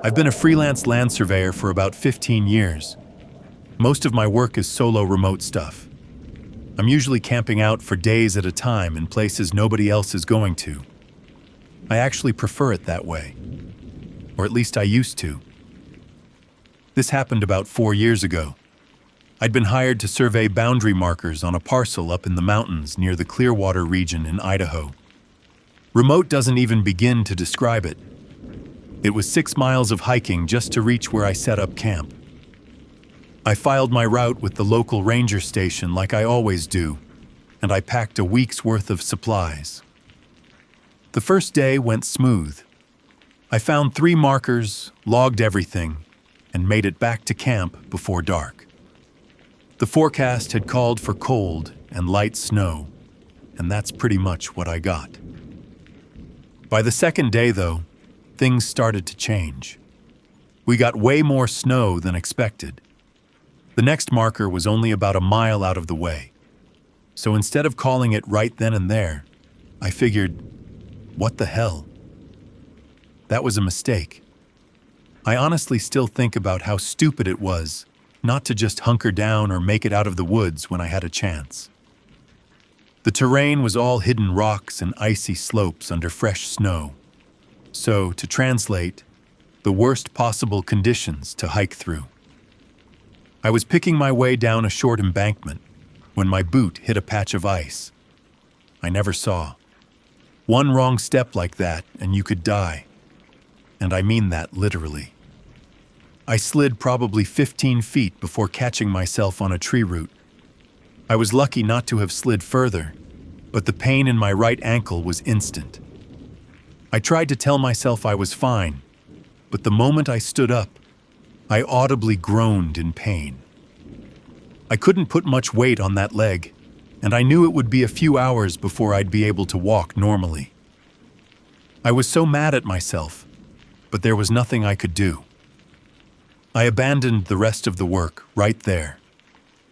I've been a freelance land surveyor for about 15 years. Most of my work is solo remote stuff. I'm usually camping out for days at a time in places nobody else is going to. I actually prefer it that way. Or at least I used to. This happened about 4 years ago. I'd been hired to survey boundary markers on a parcel up in the mountains near the Clearwater region in Idaho. Remote doesn't even begin to describe it. It was 6 miles of hiking just to reach where I set up camp. I filed my route with the local ranger station like I always do, and I packed a week's worth of supplies. The first day went smooth. I found 3 markers, logged everything, and made it back to camp before dark. The forecast had called for cold and light snow, and that's pretty much what I got. By the second day, though, things started to change. We got way more snow than expected. The next marker was only about a mile out of the way. So instead of calling it right then and there, I figured, what the hell? That was a mistake. I honestly still think about how stupid it was not to just hunker down or make it out of the woods when I had a chance. The terrain was all hidden rocks and icy slopes under fresh snow. So, to translate, the worst possible conditions to hike through. I was picking my way down a short embankment when my boot hit a patch of ice. I never saw. One wrong step like that and you could die. And I mean that literally. I slid probably 15 feet before catching myself on a tree root. I was lucky not to have slid further, but the pain in my right ankle was instant. I tried to tell myself I was fine, but the moment I stood up, I audibly groaned in pain. I couldn't put much weight on that leg, and I knew it would be a few hours before I'd be able to walk normally. I was so mad at myself, but there was nothing I could do. I abandoned the rest of the work right there.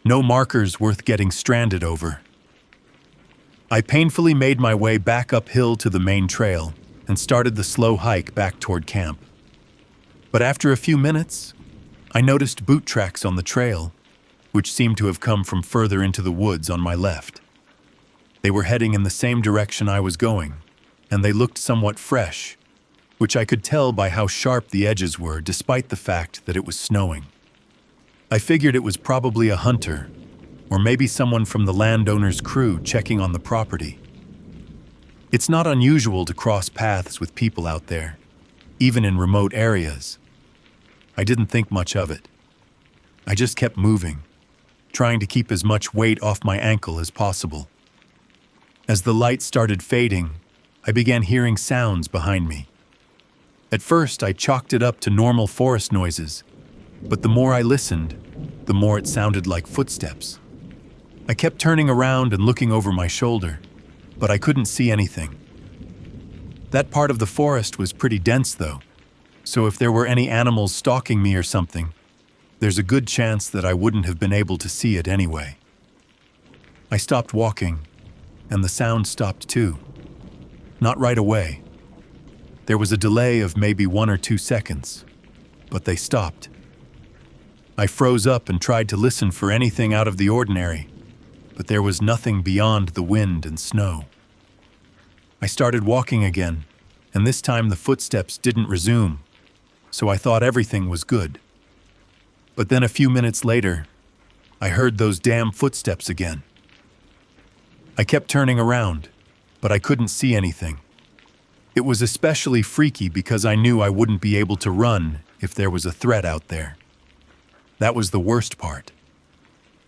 No markers worth getting stranded over. I painfully made my way back uphill to the main trail and started the slow hike back toward camp. But after a few minutes, I noticed boot tracks on the trail, which seemed to have come from further into the woods on my left. They were heading in the same direction I was going, and they looked somewhat fresh, which I could tell by how sharp the edges were despite the fact that it was snowing. I figured it was probably a hunter, or maybe someone from the landowner's crew checking on the property. It's not unusual to cross paths with people out there, even in remote areas. I didn't think much of it. I just kept moving, trying to keep as much weight off my ankle as possible. As the light started fading, I began hearing sounds behind me. At first, I chalked it up to normal forest noises, but the more I listened, the more it sounded like footsteps. I kept turning around and looking over my shoulder, but I couldn't see anything. That part of the forest was pretty dense, though, so if there were any animals stalking me or something, there's a good chance that I wouldn't have been able to see it anyway. I stopped walking, and the sound stopped too. Not right away. There was a delay of maybe 1 or 2 seconds, but they stopped. I froze up and tried to listen for anything out of the ordinary, but there was nothing beyond the wind and snow. I started walking again, and this time the footsteps didn't resume, so I thought everything was good. But then a few minutes later, I heard those damn footsteps again. I kept turning around, but I couldn't see anything. It was especially freaky because I knew I wouldn't be able to run if there was a threat out there. That was the worst part.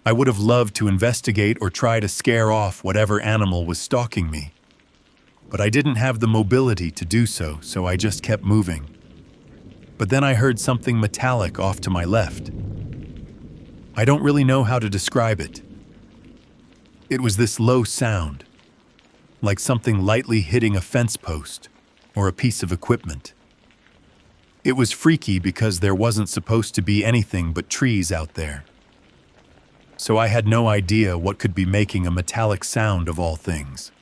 I would have loved to investigate or try to scare off whatever animal was stalking me. But I didn't have the mobility to do so, so I just kept moving. But then I heard something metallic off to my left. I don't really know how to describe it. It was this low sound, like something lightly hitting a fence post or a piece of equipment. It was freaky because there wasn't supposed to be anything but trees out there. So I had no idea what could be making a metallic sound of all things.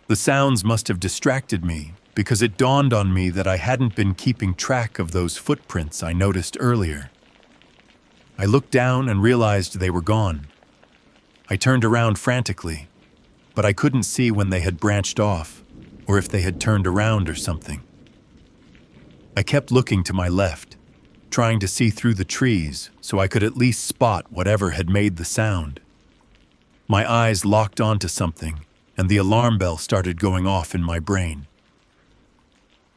The sounds must have distracted me because it dawned on me that I hadn't been keeping track of those footprints I noticed earlier. I looked down and realized they were gone. I turned around frantically, but I couldn't see when they had branched off, or if they had turned around or something. I kept looking to my left, trying to see through the trees so I could at least spot whatever had made the sound. My eyes locked onto something, and the alarm bell started going off in my brain.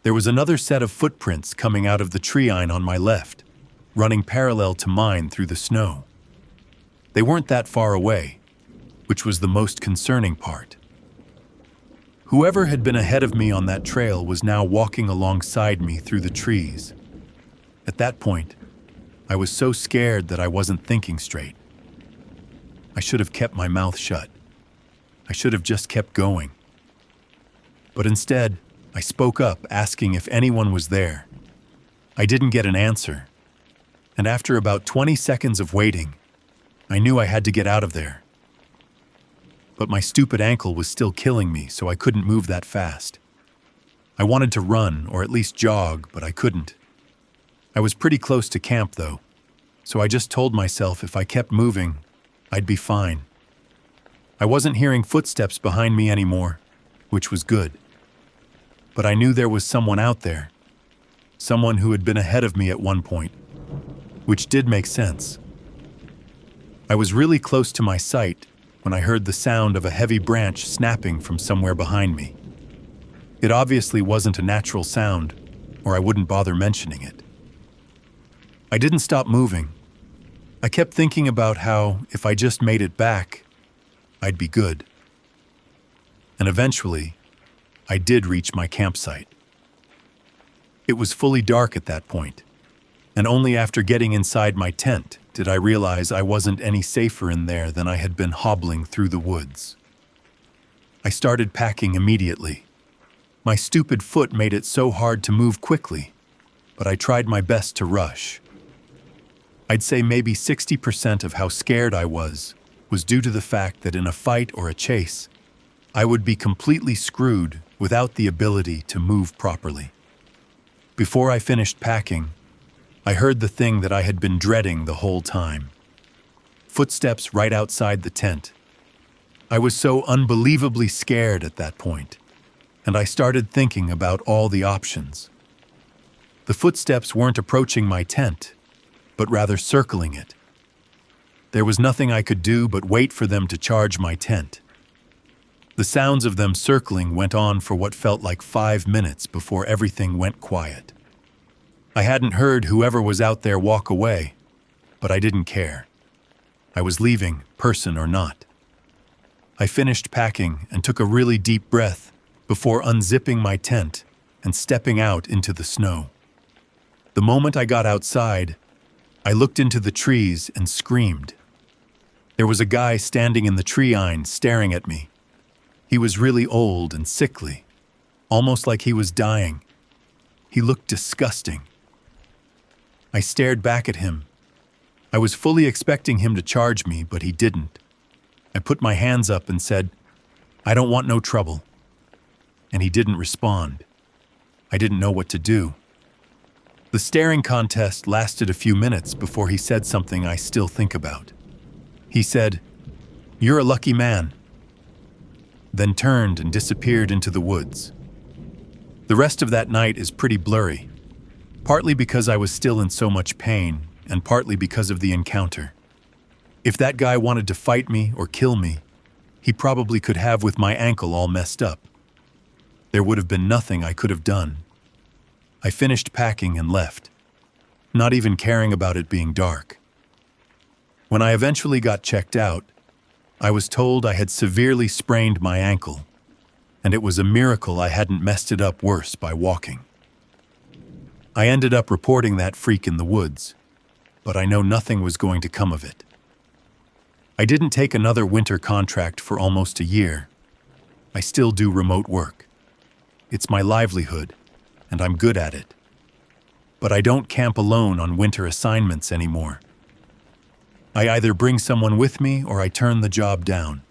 There was another set of footprints coming out of the tree line on my left, running parallel to mine through the snow. They weren't that far away, which was the most concerning part. Whoever had been ahead of me on that trail was now walking alongside me through the trees. At that point, I was so scared that I wasn't thinking straight. I should have kept my mouth shut. I should have just kept going. But instead, I spoke up asking if anyone was there. I didn't get an answer, and after about 20 seconds of waiting, I knew I had to get out of there. But my stupid ankle was still killing me, so I couldn't move that fast. I wanted to run, or at least jog, but I couldn't. I was pretty close to camp, though, so I just told myself if I kept moving, I'd be fine. I wasn't hearing footsteps behind me anymore, which was good. But I knew there was someone out there, someone who had been ahead of me at one point, which did make sense. I was really close to my sight when I heard the sound of a heavy branch snapping from somewhere behind me. It obviously wasn't a natural sound, or I wouldn't bother mentioning it. I didn't stop moving. I kept thinking about how, if I just made it back, I'd be good. And eventually, I did reach my campsite. It was fully dark at that point, and only after getting inside my tent did I realize I wasn't any safer in there than I had been hobbling through the woods. I started packing immediately. My stupid foot made it so hard to move quickly, but I tried my best to rush. I'd say maybe 60% of how scared I was due to the fact that in a fight or a chase, I would be completely screwed without the ability to move properly. Before I finished packing, I heard the thing that I had been dreading the whole time. Footsteps right outside the tent. I was so unbelievably scared at that point, and I started thinking about all the options. The footsteps weren't approaching my tent, but rather circling it. There was nothing I could do but wait for them to charge my tent. The sounds of them circling went on for what felt like 5 minutes before everything went quiet. I hadn't heard whoever was out there walk away, but I didn't care. I was leaving, person or not. I finished packing and took a really deep breath before unzipping my tent and stepping out into the snow. The moment I got outside, I looked into the trees and screamed. There was a guy standing in the tree line staring at me. He was really old and sickly, almost like he was dying. He looked disgusting. I stared back at him. I was fully expecting him to charge me, but he didn't. I put my hands up and said, "I don't want no trouble." And he didn't respond. I didn't know what to do. The staring contest lasted a few minutes before he said something I still think about. He said, "You're a lucky man," then turned and disappeared into the woods. The rest of that night is pretty blurry, partly because I was still in so much pain, and partly because of the encounter. If that guy wanted to fight me or kill me, he probably could have with my ankle all messed up. There would have been nothing I could have done. I finished packing and left, not even caring about it being dark. When I eventually got checked out, I was told I had severely sprained my ankle, and it was a miracle I hadn't messed it up worse by walking. I ended up reporting that freak in the woods, but I know nothing was going to come of it. I didn't take another winter contract for almost a year. I still do remote work. It's my livelihood, and I'm good at it. But I don't camp alone on winter assignments anymore. I either bring someone with me or I turn the job down.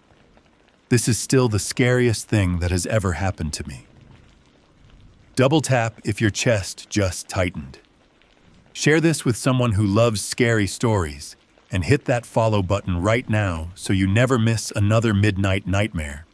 This is still the scariest thing that has ever happened to me. Double tap if your chest just tightened. Share this with someone who loves scary stories, and hit that follow button right now so you never miss another midnight nightmare.